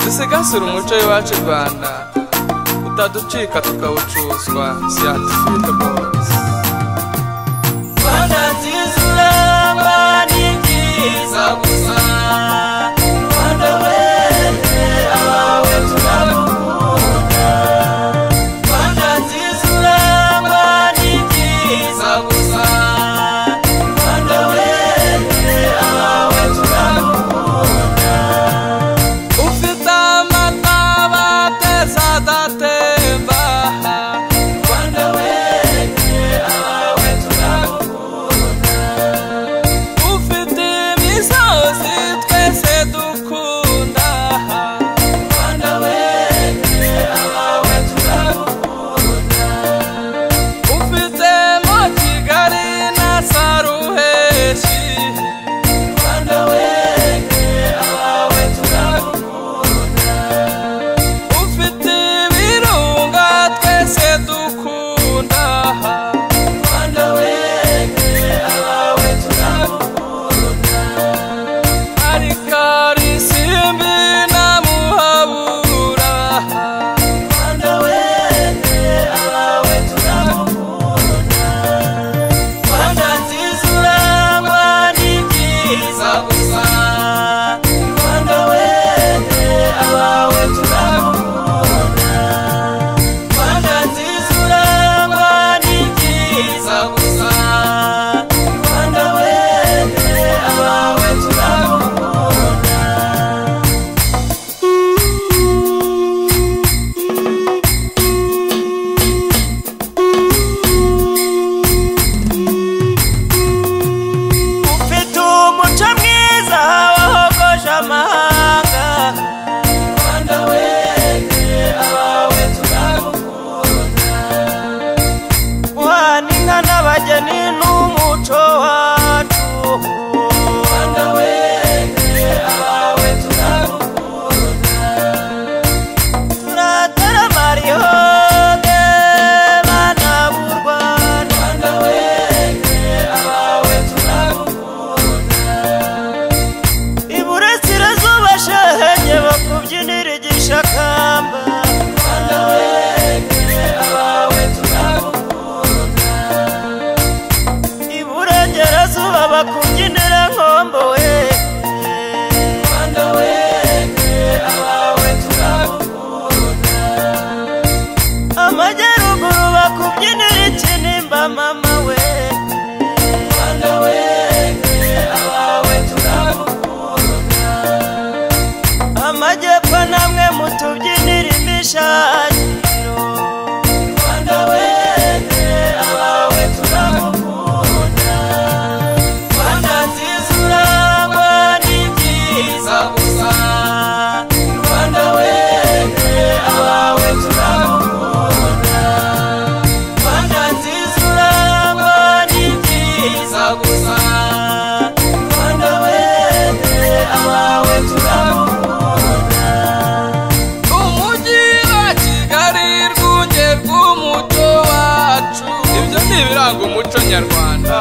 dusigasire umuco w'iwacu i Rwanda utaducika tukawucuzwa. Scientifique Boys. Rwanda nziza uramba ni byiza gusa, Rwanda wese abawe turagukunda. Rwanda nziza uramba ni byiza gusa, Rwanda wese abawe turagukunda. Ufite amata bateza adatemba, Rwanda wese abawe turagukunda. ufite imisozi twese dukunda, Rwanda wese abawe turagukunda. ufitemo Kigali na Saruheshi, Rwanda wese abawe turagukunda. ufite ibirunga twese dukunda, Rwanda wese abawe turagukunda. hari Karisimbi na Muhabura, Rwanda wese abawe turagukunda. Rwanda nziza urangwa n'ibyiza gusa, Rwanda wese abawe turagukunda. Rwanda nziza urangwa n'ibyiza gusa, Rwanda wese abawe turagukunda. Ufite umuco mwiza wahogoje amahanga, Rwanda wese abawe turagukunda. Guhana inka n'abageni n'umuco wacu, Rwanda wese abawe turagukunda. Turatarama rihoge bana b'u Rwanda, Rwanda wese abawe turagukunda. Iburasirazuba shenge bakubyinira igishakamba, Rwanda wese abawe turagukunda. Iburengerazuba bakubyinira nkombo we, Rwanda wese abawe turagukunda. Amajyaruguru bakubyinira ikinimba mama we, Rwanda wese abawe turagukunda. Amajyepfo namwe mutubyinira imishakiro, Rwanda wese abawe turagukunda. Rwanda nziza urangwa n'ibyiza gusa, Rwanda wese abawe turagukunda. Rwanda nziza urangwa n'ibyiza gusa, Rwanda wese abawe turagukunda. umujyi wa Kigali rwunge rw'umuco wacu. Ibyo ni ibiranga umuco nyarwanda.